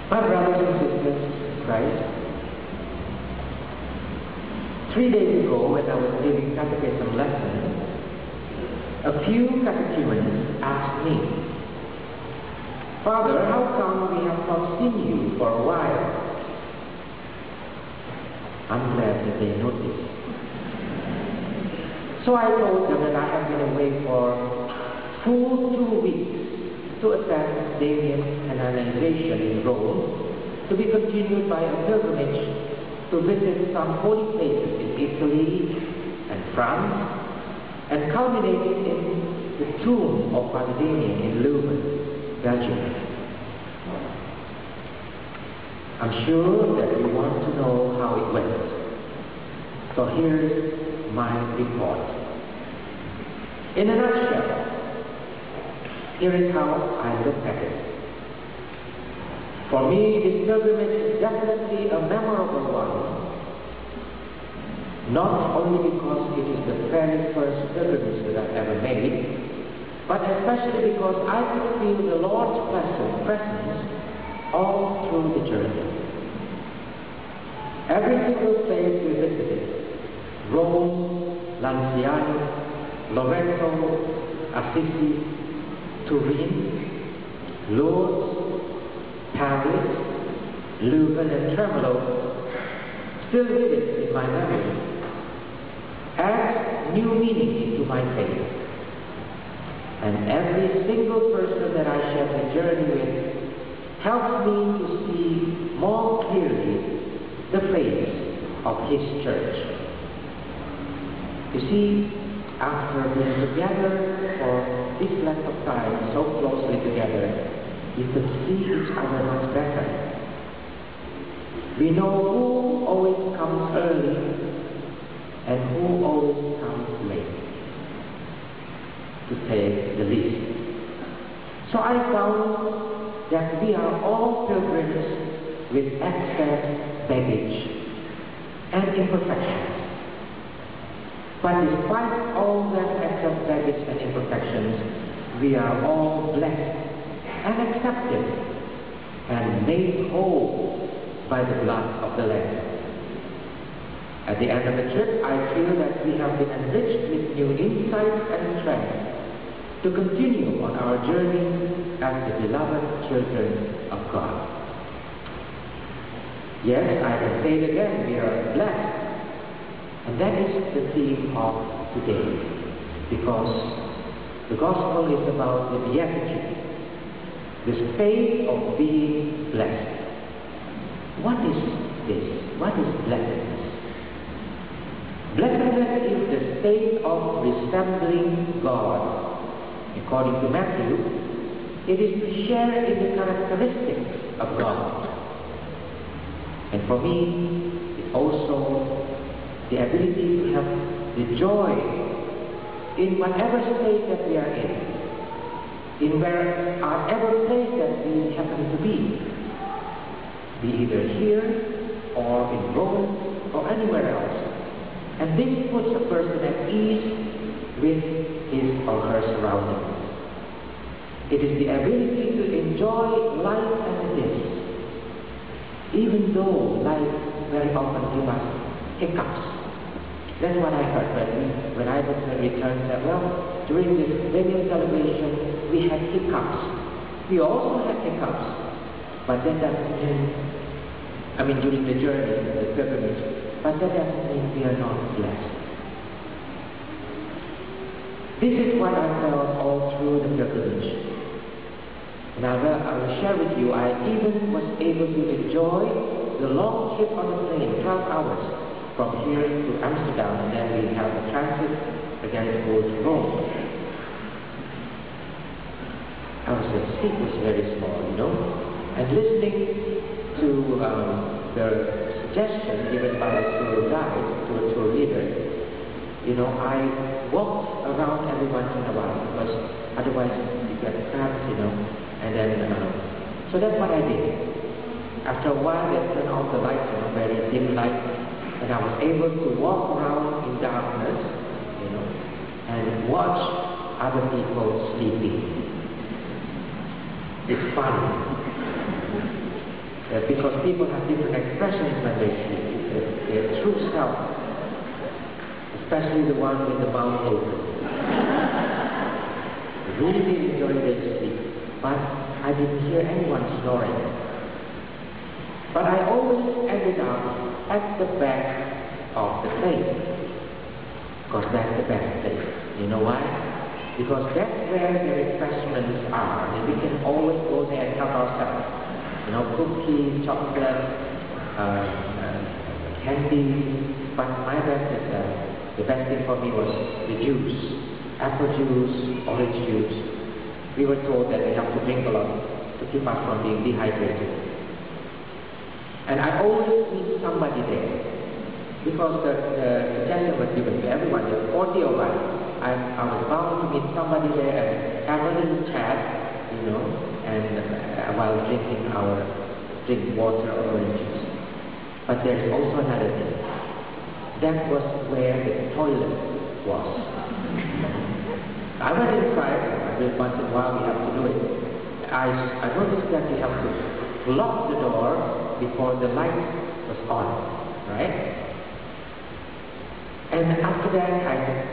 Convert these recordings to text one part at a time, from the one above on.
My brothers and sisters in Christ, 3 days ago when I was giving catechism lesson, a few catechumens asked me, "Father, how come we have not seen you for a while?" I'm glad that they noticed. So I told them that I have been away for full 2 weeks to attend Damian canonization in Rome, to be continued by a pilgrimage to visit some holy places in Italy and France, and culminating in the tomb of Father Damian in Leuven, Belgium. I'm sure that you want to know how it went. So here's my report. In a nutshell, here is how I look at it. For me, this pilgrimage is definitely a memorable one. Not only because it is the very first pilgrimage that I've ever made, but especially because I could feel the Lord's presence all through the journey. Every single place we visited, Rome, Lanciano, Loreto, Assisi, Turin, Lourdes, Paris, Leuven and Tremolo, still vivid in my memory, add new meaning into my faith. And every single person that I share the journey with helps me to see more clearly the face of His church. You see, after being together for this length of time, so closely together, we could see each other much better. We know who always comes early and who always comes late, to say the least. So I found that we are all pilgrims with excess baggage and imperfections. But despite all that excess baggage and imperfections, we are all blessed and accepted and made whole by the blood of the Lamb. At the end of the trip, I feel that we have been enriched with new insights and strength to continue on our journey as the beloved children of God. Yes, I can say it again, we are blessed. And that is the theme of today, because the gospel is about the Beatitudes, the state of being blessed. What is this? What is blessedness? Blessedness is the state of resembling God. According to Matthew, it is to share in the characteristics of God. And for me, it's also the ability to have the joy in whatever state that we are in wherever place that we happen to be either here or in Rome or anywhere else. And this puts a person at ease with his or her surroundings. It is the ability to enjoy life as it is, even though life very often gives us hiccups. That's what I heard when I was returned, that during this Damian celebration we had hiccups. We also had hiccups, but that doesn't mean, during the journey, the pilgrimage, but that doesn't mean we are not blessed. This is what I felt all through the pilgrimage. And I will share with you, I even was able to enjoy the long trip on the plane, 12 hours, from here to Amsterdam, and then we have a transit again to go to Rome. The seat was very small, and listening to the suggestion given by a tour guide, to a tour leader, I walked around every once in a while, because otherwise you get cramps, and then, so that's what I did. After a while, they turned off the lights, very dim lights, and I was able to walk around in darkness, and watch other people sleeping. It's fun. because people have different expressions when they sleep. Their true self, especially the one with the mouth open, really enjoy their sleep. But I didn't hear anyone snoring. But I always ended up at the back of the place, because that's the best place. You know why? Because that's where the refreshments are, and we can always go there and help ourselves. You know, cookies, chocolate, candy. But my best is the best thing for me was the juice, apple juice, orange juice. We were told that we have to drink a lot to keep us from being dehydrated. And I always meet somebody there, because the suggestion was given to everyone. There were 40 of us. I was bound to meet somebody there and have a little chat, you know, and while drinking water or orange juice. But there's also another thing. That was where the toilet was. I went inside. Once in a while we have to do it. I noticed that we have to lock the door before the light was on, right? And after that,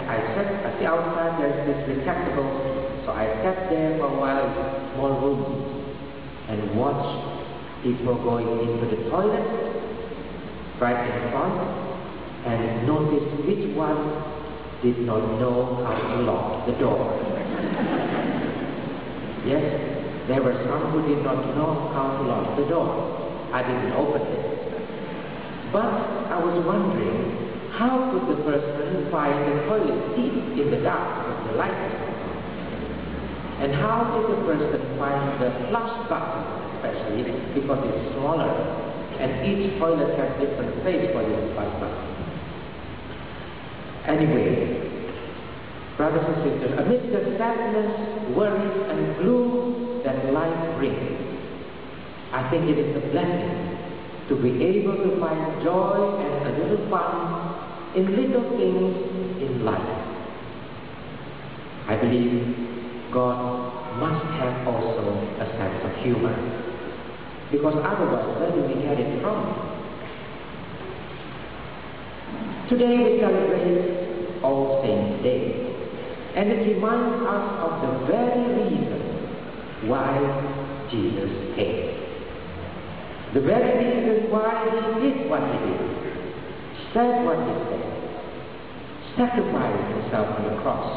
I sat at the outside. There's this receptacle, so I sat there for a while in a small room and watched people going into the toilet right in front, and noticed which one did not know how to lock the door. Yes, there were some who did not know how to lock the door. I didn't open it. But I was wondering, how could the person find the toilet seat in the dark with the light was on? And how did the person find the flush button, especially because it's smaller, and each toilet has different place for this flush button? Anyway, brothers and sisters, amidst the sadness, worries, and gloom that life brings, I think it is a blessing to be able to find joy and a little fun in little things in life. I believe God must have also a sense of humor, because otherwise where do we get it from? Today we celebrate All Saints' Day, and it reminds us of the very reason why Jesus came. The very reason why He did what He did, said what He said, sacrificed Himself on the cross,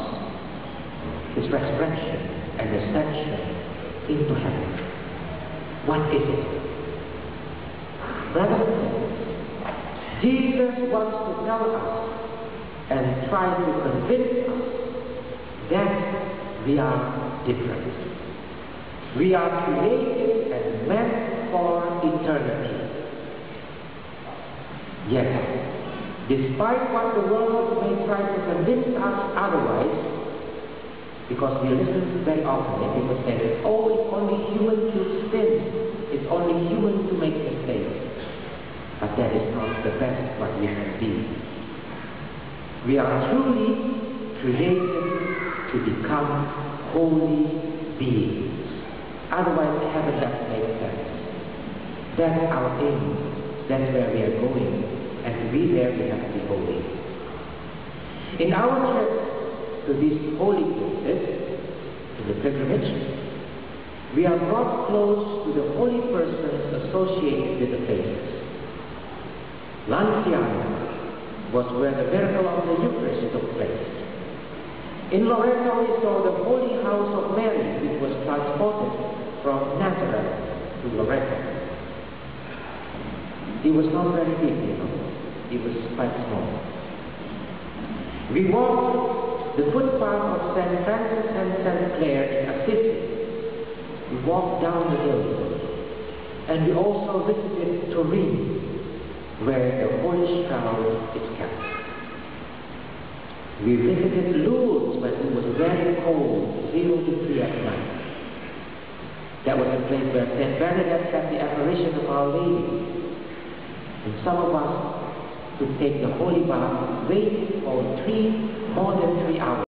His resurrection and ascension into heaven. What is it? Brothers and sisters, Jesus wants to tell us and try to convince us that we are different. We are created and meant for eternity. Yet, despite what the world may try to convince us otherwise, because we listen very often and people say, oh, it's only human to sin, it's only human to make mistakes. But that is not the best what we can be. We are truly created to become holy beings. Otherwise, heaven doesn't make sense. That's our aim. That's where we are going. And to be there, we have to be holy. In our trip to these holy places, to the pilgrimage, we are brought close to the holy persons associated with the places. Liando was where the miracle of the Eucharist took place. In Loreto, we saw the holy house of Mary, which was transported from Nazareth to Loreto. It was not very big, you know. It was quite small. We walked the footpath of St. Francis and St. Clare in Assisi. We walked down the hill. And we also visited Turin, where the Holy Shroud is kept. We visited Lourdes when it was very cold, 0 degrees at night. That was the place where St. Bernadette had the apparition of Our Lady. And some of us, to take the holy bath, waited for more than 3 hours.